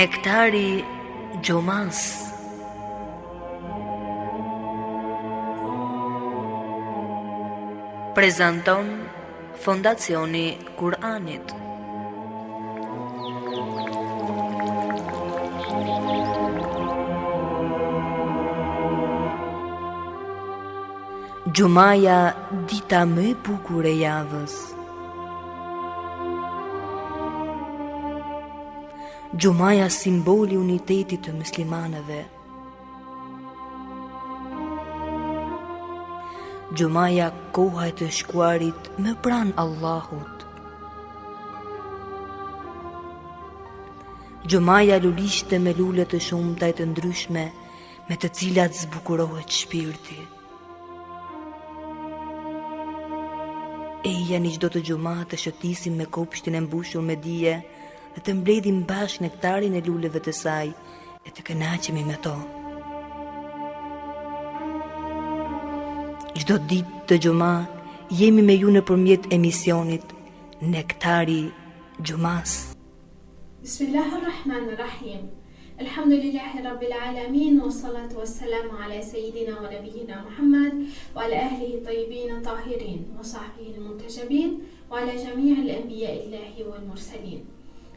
Nektari Gjomas. Prezanton Fondacioni Kur'anit. Gjumaja, dita më e bukur e javës. Gjumaja, simboli unitetit të muslimanëve. Gjumaja, koha e të shkuarit më pranë Allahut. Gjumaja, lulishte me lule të shumta e të ndryshme, me të cilat zbukurohet shpirti. Eja një çdo të gjuma të shëtisim me kopshtin e mbushur me dije dhe të mbledhim bashkë nektarin e luleve të saj e të kënaqemi me to. Çdo ditë të gjuma jemi me ju nëpërmjet emisionit Nektari Gjumas. Bismillahirrahmanirrahim. Alhamdulillahi Rabbil Alamin, wa salatu wa salamu ala Sayyidina wa Nabiyina Muhammad, wa ala ahlihi tayyibin tahirin, wa sahbihi al-muntajabin, wa ala jami' al-anbiya illahi wal mursalin.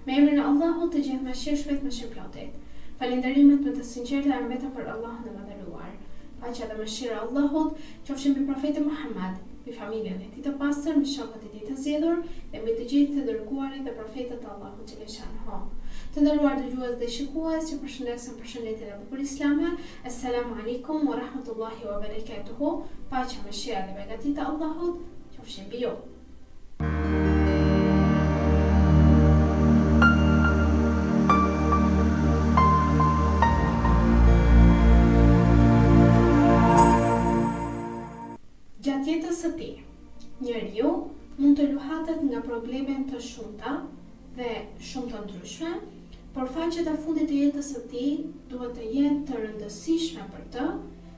Me emrin e Allahut të gjithë mëshirshmet më shpërplotet. Falënderimet më të sinqerta janë vetëm për Allahun e Madhëruar. Paqja dhe mëshira e Allahut qofshin mbi profetin Muhammad, mbi familjen e tij të pastër, mbi shokët e tij të zgjedhur dhe mbi të gjithë të dërguarit dhe profetët e Allahut xhaleshanhu. Të nderuar dëgjues dhe shikues, ju përshëndesim përshëndetjen e bukur islame. Assalamu alaikum wa rahmatullahi wa barakatuhu. Paqja, mëshira dhe begatit e Allahut qofshin mbi ju. Gjatë jetës së tij, njeriu mund të luhatet nga probleme të shumta dhe shumë të ndryshme, por faqet e fundit të jetës së tij duhet të jenë të rëndësishme për të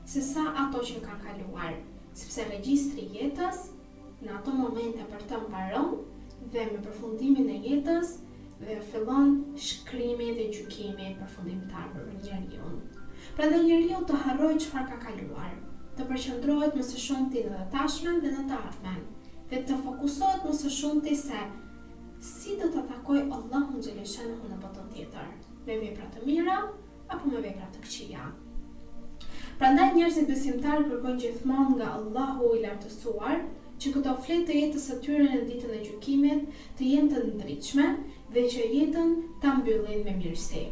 se sa ato që ka kaluar, sepse regjistri i jetës në ato momente për të mbaron dhe me përfundimin e jetës dhe fillon shkrimi dhe gjykimi përfundimtar për njeriu. Prandaj njeriu të harrojë çfarë ka kaluar, të përqendrohet më së shumti në të tashmen dhe në të ardhmen, dhe të fokusohet më së shumti se si do të takoj Allahun xhaleshanhu në botën tjetër, me vepra të mira apo me vepra të këqija. Prandaj njerëzit besimtarë kërkojnë gjithmonë nga Allahu i lartësuar që këto fletë të jetës së tyre në ditën e gjykimit të jenë të ndritshme dhe që jetën ta mbyllin me mirësi.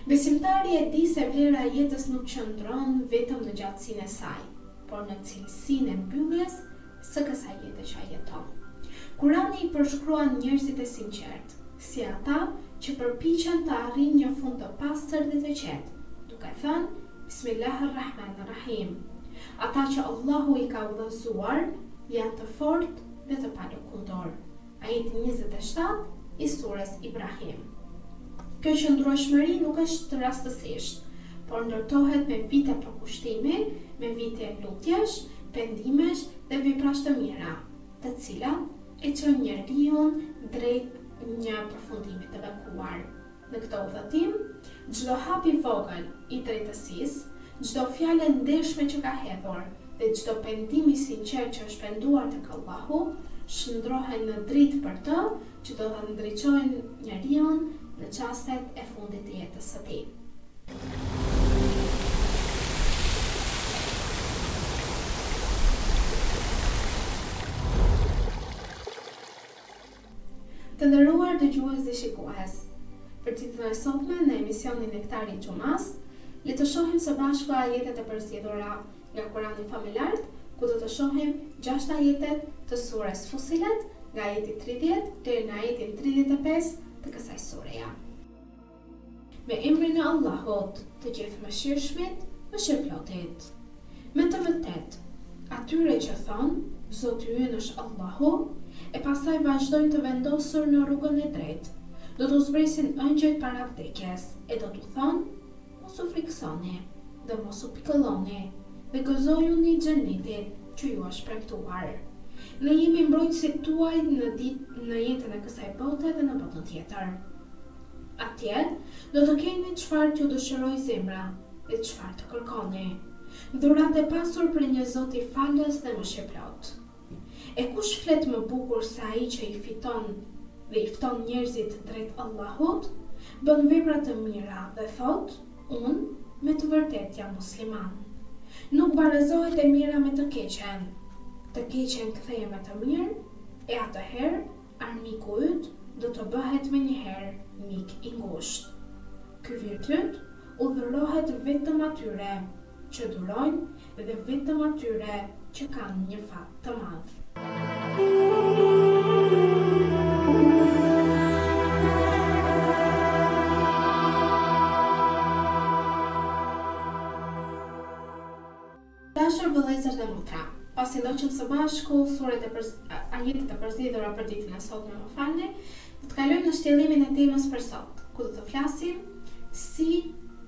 Besimtari e di se vlera e jetës nuk qëndron vetëm në gjatësinë e saj, por në cilësinë e mbylljes së kësaj jete që ai jeton. Kurani i përshkruan njerëzit e sinqert, si ata që përpiqen të arrijnë një fund të pastër dhe të qetë, duke thënë Bismillahirrahmanirrahim. Ata që Allahu i ka udhëzuar janë të fortë dhe të palëkundor. Ajeti 27 i surës Ibrahim. Kjo qëndrueshmëri nuk është rastësisht, por ndërtohet me vite përkushtimi, me vite lutjesh, pendimesh dhe veprash të mira, të cilat e çon njeriu drejt një përfundimi të bekuar. Në këtë udhëtim, çdo hap i vogël i drejtësisë, çdo fjalë ndeshme që ka hedhur dhe çdo pendim i sinqert që është penduar tek Allahu, shndrohen në dritë për të që do ta ndriçojnë njeriu në çastet e fundit të jetës së tij. Të nderuar dëgjues dhe shikues, për ditën e sotme në emisionin Nektari Gjumas, le të shohim së bashku ajetet e përzgjedhura nga Kurani familjar, ku do të shohim 6 ajetet të surës Fusilet, nga ajeti 30 deri në ajetin 35 të kësaj sureja. Me emrin e Allahut, të gjithë mëshirshmit, mëshirëplotit. Me të vërtet, atyre që thonë, Zoti ynë është Allahu, e pastaj vazhdojnë të vendosur në rrugën e drejtë, do të zbresin ëngjëjt para vdekjes, e do të thonë, mos u friksoni, dhe mos u pikëlloni, dhe gëzojuni xhenetit që ju është premtuar. Ne jemi mbrojtësit tuaj në jetën e kësaj bote dhe në botën tjetër. Atje do të keni çfarë t'ju dëshiroj zemra dhe çfarë të kërkoni. Dhuratë e pasur për një Zot i falës dhe mëshirëplot. E kush flet më bukur se ai që i fiton dhe i fton njerëzit drejt Allahut, bën vepra të mira dhe thot, unë me të vërtet jam musliman. Nuk barazohet e mira me të keqen ktheje me të mirë, e atëherë armiku yt do të bëhet me njëherë mik i ngushtë. Ky virtyt udhërohet vetëm atyre që durojnë dhe vetëm atyre që kanë një fat të madh. Dashur vëllezër dhe motra, pasi ndoqëm së bashku ajetet e përzgjedhura për ditën e sotme, më falni, do të kalojmë në shtjellimin e temës për sot, ku do të flasim si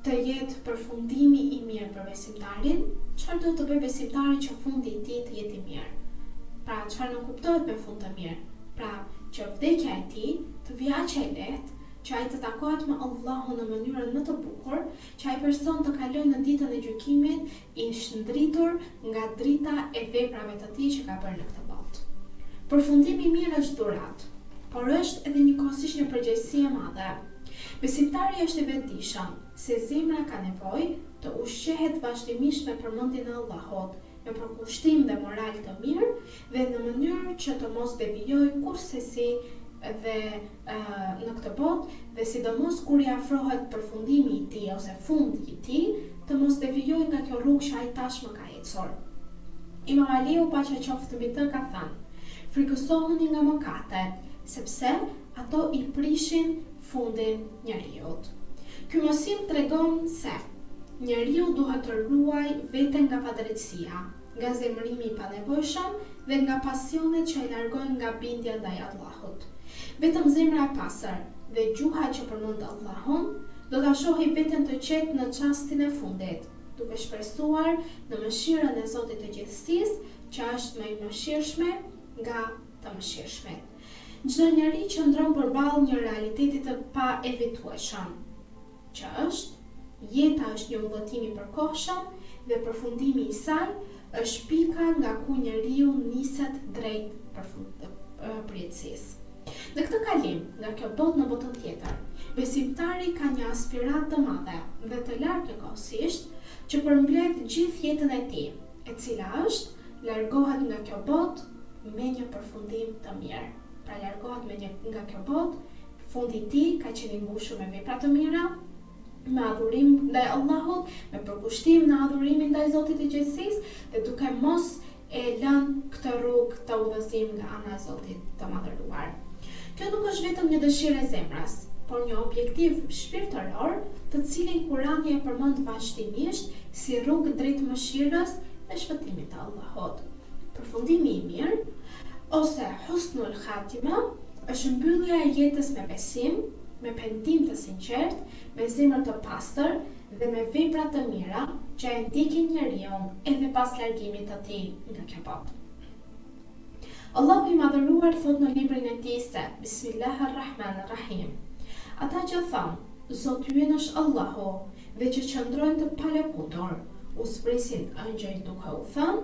të jetë përfundimi i mirë për besimtarin, çfarë do të bëjë besimtari që fundi i tij të jetë i mirë. Pra, çfarë nuk kuptohet me fund të mirë? Pra, që vdekja e tij të vijë aq e lehtë, që ai të takohet me Allahun në mënyrën më të bukur, që ai person të kalojë në ditën e gjykimit i shndritur nga drita e veprave të tij që ka bërë në këtë botë. Përfundimi i mirë është dhuratë, por është edhe njëkohësisht një përgjegjësi e madhe. Besimtari është i vetëdijshëm se zemra ka nevojë të ushqehet vazhdimisht me përmendjen e Allahut, me përkushtim dhe moral të mirë dhe në mënyrë që të mos devijojë kurrësi dhe në këtë botë, dhe sidomos kur i afrohet përfundimi i tij ose fundi i tij, të mos devijojë nga kjo rrugë që ai tashmë ka ecur. Imam Aliu, paqja qoftë mbi të, ka thënë: frikësohuni nga mëkatet, sepse ato i prishin fundin njeriut. Ky mësim tregon se njeriu duhet të ruaj veten nga padrejtësia, nga zemrimi i panevojshëm dhe nga pasionet që e largojnë nga bindja ndaj Allahut. Vetëm zemra e pastër dhe gjuha që përmend Allahun do ta shohë veten të qetë në çastin e fundit, duke shpresuar në mëshirën e Zotit të gjithësisë, që është më i mëshirshme nga të mëshirshmet. Çdo njeri qëndron përballë një realiteti të paevitueshëm, që është jeta është një udhëtim i përkohshëm dhe përfundimi i saj është pika nga ku njeriu niset drejt përjetësisë. Në këtë kalim nga kjo botë në botën tjetër, besimtari ka një aspirat të madhe dhe të lartë njëkohësisht që përmbledh gjithë jetën e tij, e cila është largohet nga kjo botë me një përfundim të mirë. Pra largohet nga kjo botë, fundi i tij ka qenë i mbushur me vepra të mira, me adhurim ndaj Allahut, me përkushtim në adhurimin ndaj Zotit të gjithësisë dhe duke mos e lënë këtë rrugë të udhëzim nga ana e Zotit të madhëruar. Kjo nuk është vetëm një dëshirë e zemrës, por një objektiv shpirtëror, të cilin Kurani e përmend vazhdimisht si rrugë drejt mëshirës dhe shpëtimit të Allahut. Përfundimi i mirë ose husnul khatima është mbyllja e jetës me besim, me pendim të sinqert, me zemër të pastër dhe me vepra të mira që e ndjekin njeriu edhe pas largimit të tij nga kjo botë. Allahu i madhëruar thot në librin e tij se Bismillahirrahmanirrahim. Ata që thonë, Zoti ynë është Allahu, dhe që qëndrojnë të palëkundur, u spresin ëngjëj duke u thënë,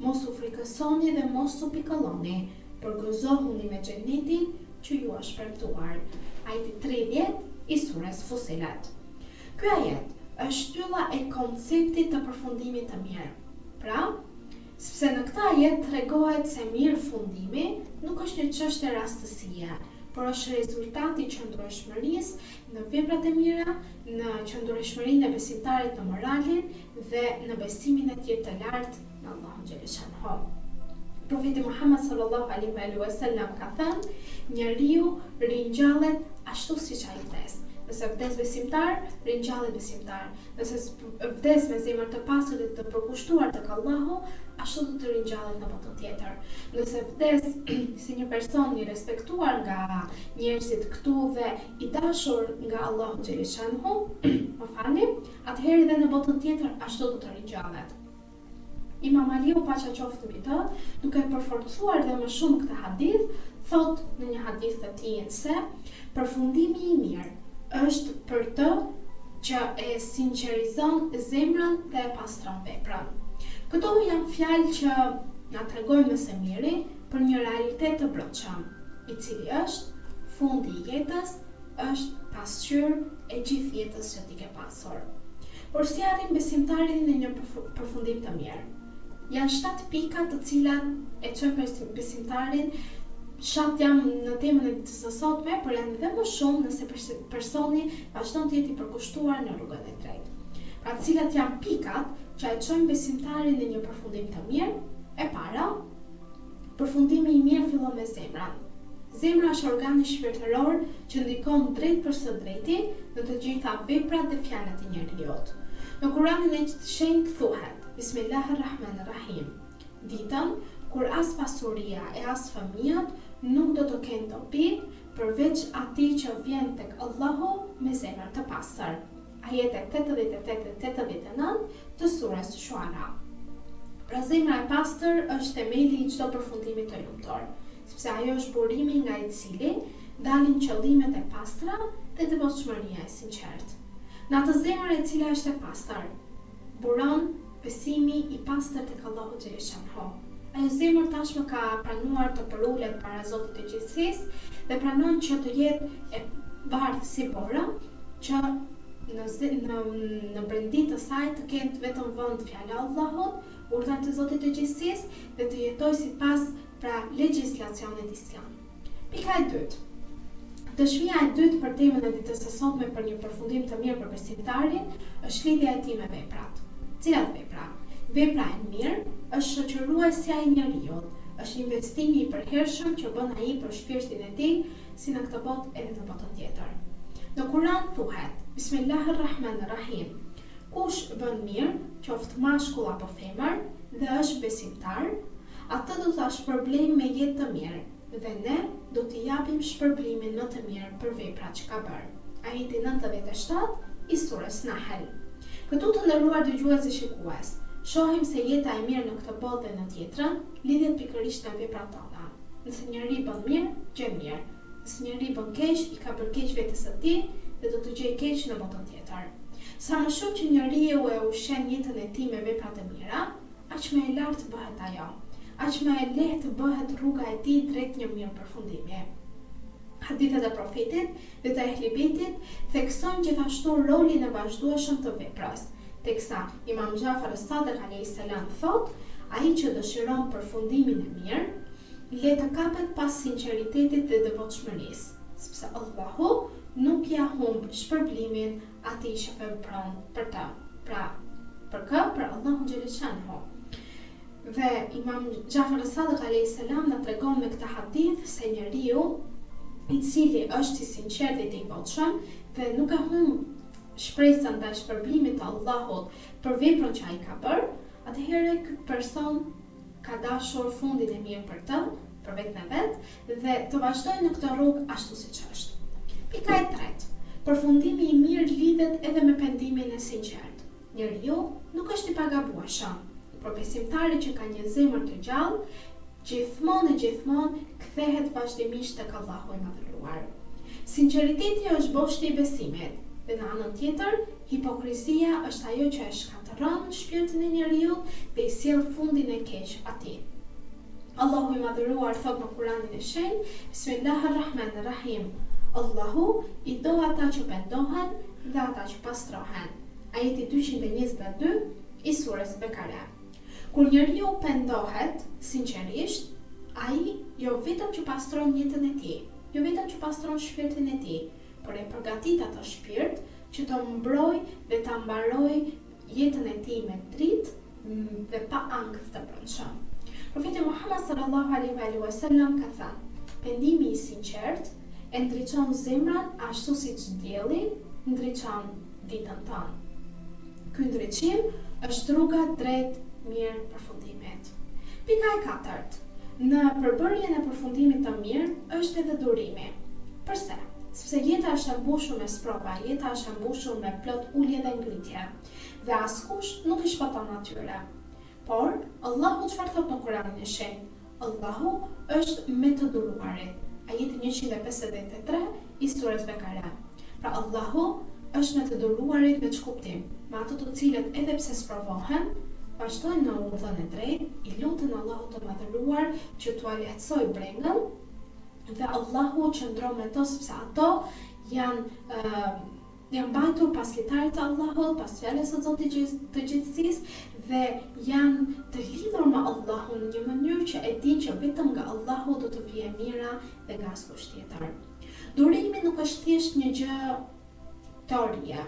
mos u frikësoni dhe mos u pikëlloni, përgëzohuni me xhenetin që ju është premtuar. Ajeti 30 i surës Fusilat. Ky ajet është shtylla e konceptit të përfundimit të mirë. Pra, sepse në këtë ajet tregohet se mirëfundimi nuk është një çështje rastësie, por është rezultati i qëndrueshmërisë në veprat e mira, në qëndrueshmërinë e besimtarit në moralin dhe në besimin e tij të lartë në Allahun xhaleshanhu. Profeti Muhammed sallallahu alaihi wasallam ka thënë, njeriu ringjallet ashtu siç ai vdes. Nëse vdes besimtar, ringjallet besimtar. Nëse vdes me zemër të pastër dhe të përkushtuar tek Allahu, ashtu do të ringjallet në botën tjetër. Nëse vdes si një person i respektuar nga njerëzit këtu dhe i dashur nga Allahu xhaleshanhu, atëherë edhe në botën tjetër ashtu do të ringjallet. Imam Aliu, paqja qoftë mbi të, duke përforcuar dhe më shumë këtë hadith, thot në një hadith të tij se përfundimi i mirë është për të që e sinqerizon zemrën dhe e pastron veprën. Këto janë fjalë që na tregojnë më së miri për një realitet të brendshëm, i cili është fundi i jetës, është pasqyrë e gjithë jetës që ti ke pasur. Por si arrin besimtarin në një përfundim të mirë? Janë 7 pika të cilat e çojnë besimtarin. Shat jam në temën e ditës së sotme, por janë edhe më shumë nëse personi vazhdon të jetë i përkushtuar në rrugën e drejtë. Pra, cilat janë pikat që e çojnë besimtarin në një përfundim të mirë? E para, përfundimi i mirë fillon me zemrën. Zemra është organi shpirtëror që ndikon drejt për së drejti në të gjitha veprat dhe fjalët e njerëzit. Në Kuranin e shenjtë thuhet: Bismillahirrahmanirrahim. Ditën kur as pasuria e as fëmijët nuk do të kenë dobi përveç atij që vjen tek Allahu me zemër të pastër. Ajete 88-89 të surës Shuara. Pra, zemra e pastër është themeli i çdo përfundimi të lumtur, sepse ajo është burimi nga i cili dalin qëllimet e pastra dhe devotshmëria e sinqertë. Në atë zemër e cila është e pastër, buron besimi i pastër tek Allahu xhaleshanhu. Ajo zemër tashmë ka pranuar të përulet para Zotit të gjithësisë dhe pranon që të jetë e bardhë si bora, që në brendi të saj të ketë vetëm vend fjala e Allahut, urdhrat e Zotit të gjithësisë dhe të jetojë sipas legjislacionit islam. Pika e dytë. Dëshmia e dytë për temën e ditës së sotme për një përfundim të mirë për besimtarin është lidhja e tij me veprat. Cilat vepra? Vepra e mirë është shoqëruesja e njeriu, është investimi i përhershëm që bën ai për shpirtin e tij, si në këtë botë edhe në botën tjetër. Në Kur'an thuhet: Bismillahirrahmanirrahim. Kush bën mirë, qoftë mashkull apo femër, dhe është besimtar, atë do ta shpërblejmë me jetë të mirë, dhe ne do t'i japim shpërblimin më të mirë për veprat që ka bërë. Ajeti 97 i surës Nahl. Këtu të nderuar dëgjues dhe shikues, shohim se jeta e mirë në këtë botë dhe në tjetrën lidhet pikërisht me veprat tona. Nëse njëri bën mirë, gjen mirë. Nëse njëri bën keq, i ka bërë keq vetes së tij dhe do të gjejë keq në botën tjetër. Sa më shumë që njeriu e ushqen jetën e tij me vepra të mira, aq më e lartë bëhet ajo, aq më e lehtë bëhet rruga e tij drejt një mirë përfundimi. Hadithet e profetit dhe të ehlibetit theksojnë gjithashtu rolin e vazhdueshëm të veprës, teksa Imam Jafar as-Sadiq alayhis salam thot: ai që dëshiron përfundimin e mirë, le të kapet pas sinqeritetit dhe devotshmërisë, sepse Allahu nuk ja humb shpërblimin atij që vepron për të. Për Allahun xhaleshanhu. Dhe Imam Jafar as-Sadiq alayhis salam na tregon me këtë hadith se njeriu i cili është i sinqert dhe i devotshëm dhe nuk e humb shpresën ndaj shpërblimit të Allahut për veprën që ai ka bërë, atëherë ky person ka dashur fundin e mirë për të, për vetën e vet, dhe të vazhdojë në këtë rrugë ashtu siç është. Pika e tretë. Përfundimi i mirë lidhet edhe me pendimin e sinqert. Njeriu nuk është i pagabueshëm, por besimtari që ka një zemër të gjallë, gjithmonë kthehet vazhdimisht tek Allahu i Madhëruar. Sinqeriteti është boshti i besimit, dhe në anën tjetër, hipokrizia është ajo që e shkatërron shpirtin e njeriu dhe i sjell fundin e keq atij. Allahu i Madhëruar thot në Kuranin e shenjtë: Bismillahirrahmanirrahim. Allahu i do ata që pendohen dhe ata që pastrohen. Ajeti 222 i surës Bekare. Kur njeriu pendohet sinqerisht, ai jo vetëm që pastron jetën e tij, jo vetëm që pastron shpirtin e tij, por e përgatit atë shpirt që të mbrojë dhe ta mbarojë jetën e tij me dritë dhe pa ankth të brendshëm. Profeti Muhammed sallallahu alaihi wasallam ka thënë: pendimi i sinqert e ndriçon zemrën ashtu siç dielli ndriçon ditën tonë. Ky ndriçim është rruga drejt mirë përfundimit. Pika e katërt. Në përbërjen e përfundimit të mirë është edhe durimi. Përse? Sepse jeta është e mbushur me sprova, jeta është e mbushur me plot ulje dhe ngritje, dhe askush nuk i shpëton natyre. Por Allahu çfarë thot në Kuranin e shenjtë? Allahu është me të duruarit. Ajeti 153 i surës Bekare. Pra Allahu është me të duruarit me çkuptim, me ato të cilët edhe pse sprovohen, vazhdojnë në udhën e drejtë, i lutën Allahut të madhëruar që t'u lehtësoj brengën, dhe Allahu qëndron me to sepse ato janë mbajtur pas litarit të Allahut, pas fjalës së Zotit të gjithësisë, dhe janë të lidhur me Allahun në një mënyrë që e din që vetëm nga Allahu do të vijë mira dhe nga askush tjetër. Durimi nuk është thjesht një gjë teorie,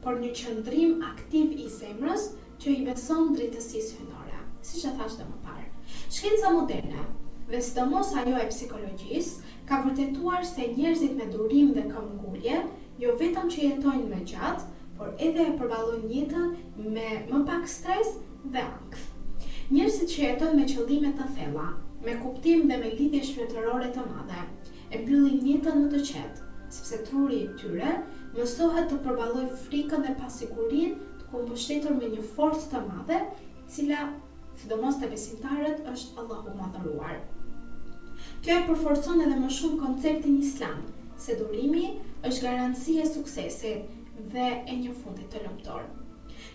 por një qëndrim aktiv i zemrës që i beson drejtësisë hyjnore, siç e thash më parë. Shkenca moderne, dhe sidomos ajo e psikologjisë, ka vërtetuar se njerëzit me durim dhe këmbgulje jo vetëm që jetojnë më gjatë, por edhe e përballojnë jetën me më pak stres dhe ankth. Njerëzit që jetojnë me qëllime të thella, me kuptim dhe me lidhje shpirtërore të mëdha, e mbyllin jetën më të qetë, sepse truri i tyre mësohet të përballojë frikën dhe pasigurinë të kumbështetur me një forcë të madhe, e cila, sidomos te besimtarët, është Allahu i madhëruar. Kjo e përforcon edhe më shumë konceptin islam, se durimi është garanci e suksesit dhe e një fundit të lumtur.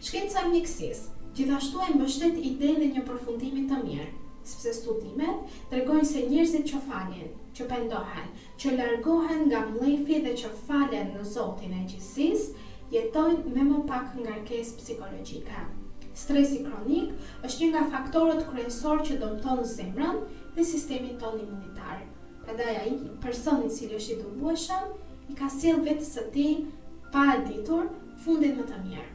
Shkenca e mjekësisë gjithashtu e mbështet idenë e një përfundimi të mirë, sepse studimet tregojnë se njerëzit që falin, që pendohen, që largohen nga mlefi dhe që falen në Zotin e gjithësisë, jetojnë me më pak ngarkesë psikologjike. Stresi kronik është një nga faktorët kryesor që dëmton zemrën dhe sistemin tonë imunitar. Prandaj ai personi i cili është i dumbueshëm i ka sjell vetes së tij pa e ditur fundin më të mirë.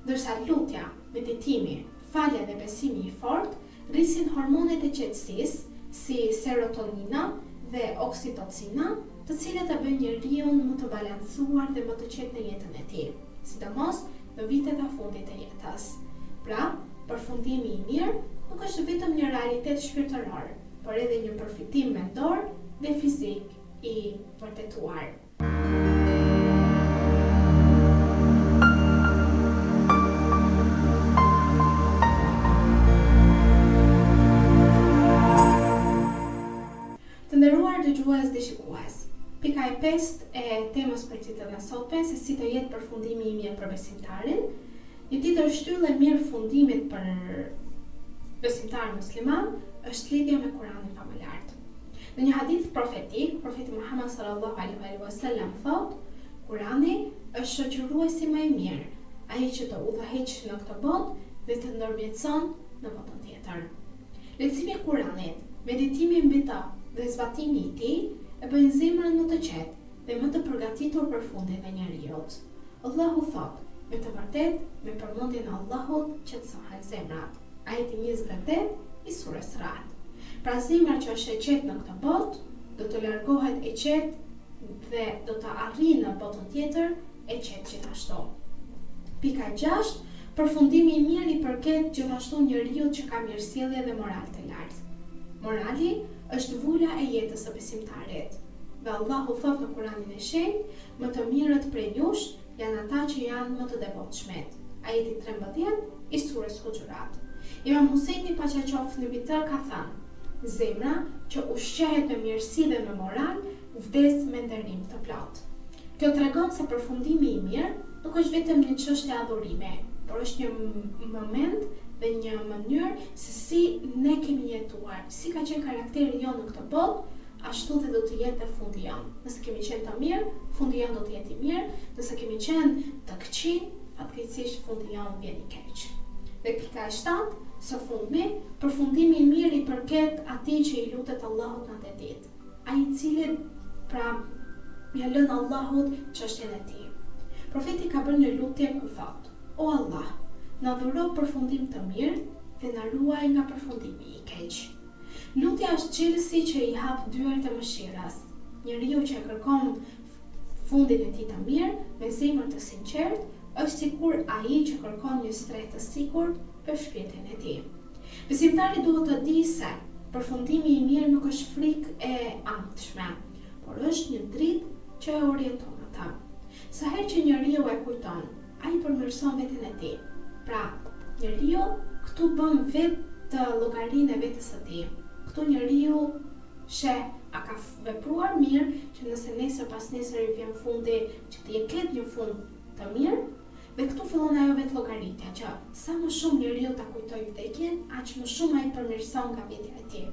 Ndërsa lutja, meditimi, falja dhe besimi i fortë rrisin hormonet e qetësisë si serotonina dhe oksitocina, të cilët e bëjnë njeriu më të balancuar dhe më të qetë në jetën e tij, sidomos në vitet e fundit të jetës. Pra, përfundimi i mirë nuk është vetëm një realitet shpirtëror, por edhe një përfitim mendor dhe fizik i vërtetuar. Të nderuar dëgjues dhe shikues, pika e 5 e temës për ditën e sotme, se si të jetë përfundimi i mirë për besimtarin. Një tjetër shtyllë e mirë fundimit për besimtarin musliman është lidhja me Kur'anin famuljar. Në një hadith profetik, profeti Muhammed sallallahu alaihi wasallam thotë: Kur'ani është shoqëruesi më i mirë, ai që të udhëheq në këtë botë dhe të ndërmjetëson në botën tjetër. Leximi i Kur'anit, meditimi mbi të dhe zbatimi i tij e bëjnë zemrën më të qetë dhe më të përgatitur për fundin e njerëzit. Allahu thotë: me të vërtet, me përmendjen e Allahut qetësohen zemrat. Ajeti 28 i surës Ra'd. Pra zemra që është e qetë në këtë botë, do të largohet e qetë dhe do të arrijë në botën tjetër e qetë gjithashtu. Pika 6. Përfundimi i mirë i përket gjithashtu njeriut që ka mirësjellje dhe moral të lartë. Morali është vula e jetës së besimtarit. Dhe Allahu thotë në Kur'anin e shenjtë: më të mirët prej jush janë ata që janë më të devotshmet. Ajeti 13 i surës Huxhurat. Imam Husajni paqaqoftë në mbi të ka thënë: zemra që ushqehet me mirësi dhe me moral vdes me nderim të plotë. Kjo tregon se përfundimi i mirë nuk është vetëm një çështje adhurimi, por është një moment dhe një mënyrë se si ne kemi jetuar, si ka qenë karakteri jonë në këtë botë, ashtu dhe do të jetë dhe fundi janë. Nëse kemi qenë të mirë, fundi janë do të jetë i mirë, nëse kemi qenë të këqij, fatkeqësisht fundi janë vjen i keq. Dhe pika e 7, së fundmi, përfundimi i mirë i përket atij që i lutet Allahut në atë ditë. Ai i cili pra ja lën Allahut çështjen e tij. Profeti ka bërë një lutje ku thotë: O Allah, na dhuro përfundim të mirë dhe na ruaj nga përfundimi i keq. Lutja është çelësi që i hap dyert e mëshirës. Njeriu që e kërkon fundin e tij të mirë me zemër të sinqertë është sikur ai që kërkon një streh të sigurt për shpirtin e tij. Besimtari duhet të di se përfundimi i mirë nuk është frikë e ankthshme, por është një dritë që e orienton atë. Sa herë që njeriu e kujton, ai përmirëson veten e tij. Pra, njeriu këtu bën vetë llogarinë e vetes së tij. Këtu njeriu sheh a ka vepruar mirë që nëse nesër pas nesër i vjen fundi që ti e ketë një fund të mirë, dhe këtu fillon ajo vetë llogaritja që sa më shumë njeriu ta kujtoj vdekjen, aq më shumë ai përmirëson nga vjetja e tij.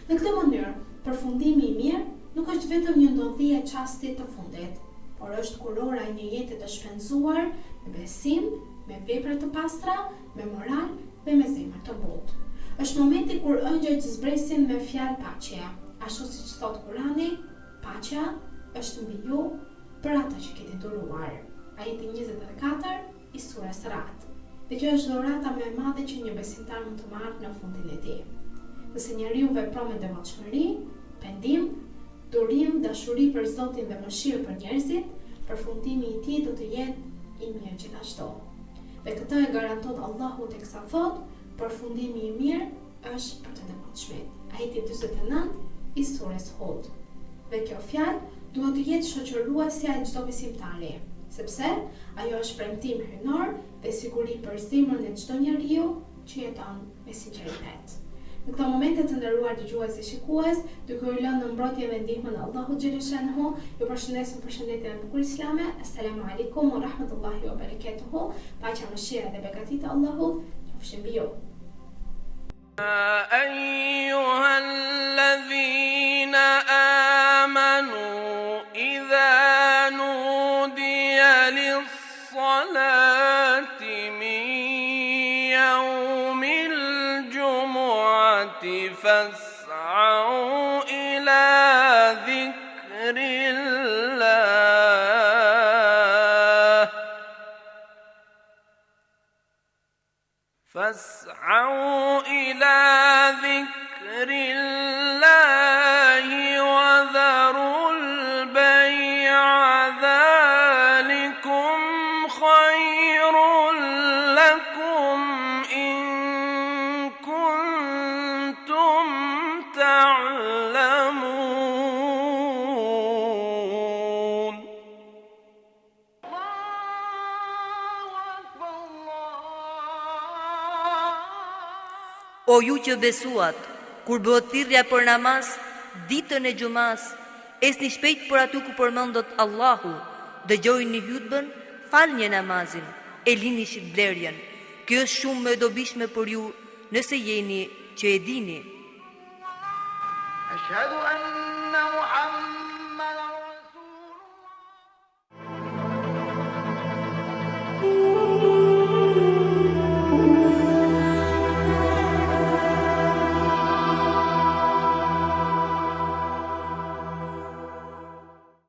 Në këtë mënyrë, përfundimi i mirë nuk është vetëm një ndodhi e çastit të fundit, por është kurora e një jete të shpenzuar me besim, me vepra të pastra, me moral dhe me zemër të butë. Është momenti kur ëngjëjt zbresin me fjalë paqje, ashtu siç thot Kurani, paqja është mbi ju për ata që keni duruar. Ajeti 24 i surës Ra'd. Dhe kjo është dhurata më e madhe që një besimtar mund të marrë në fundin e tij. Nëse njeriu vepron me devotshmëri, pendim, durim, dashuri për Zotin dhe mëshirë për njerëzit, përfundimi i tij do të jetë i mirë gjithashtu. Dhe këtë e garanton Allahu teksa thot, përfundimi i mirë është për të devotshmit. Ajeti 49 i surës Hud. Dhe kjo fjalë duhet të jetë shoqëruesja e çdo besimtari, sepse ajo është premtim hyjnor dhe siguri për zemrën e çdo njeriu që jeton me sinqeritet. Në këto momente të nderuar dëgjues dhe shikues, duke u lënë në mbrojtje dhe ndihmën e Allahut xhaleshanhu, ju përshëndesim përshëndetjen e bukur islame. Assalamu alaikum wa rahmatullahi wa barakatuhu. Paqja, mëshira dhe beqatia e Allahut qofshin mbi ju. أيها الذين آمنوا إذا نودي للصلاة من يوم الجمعة فاسعوا إلى ذكر الله وذروا البيع ذلكم خير لكم إن كنتم تعلمون. O ju që besuat, kur bëhet thirrja për namaz, ditën e xumas, esni shpejt për aty ku përmendet Allahu, dëgjojini hutbën, falni namazin, e lini shitblerjen. Kjo është shumë më e dobishme për ju nëse jeni që e dini. أشهد أن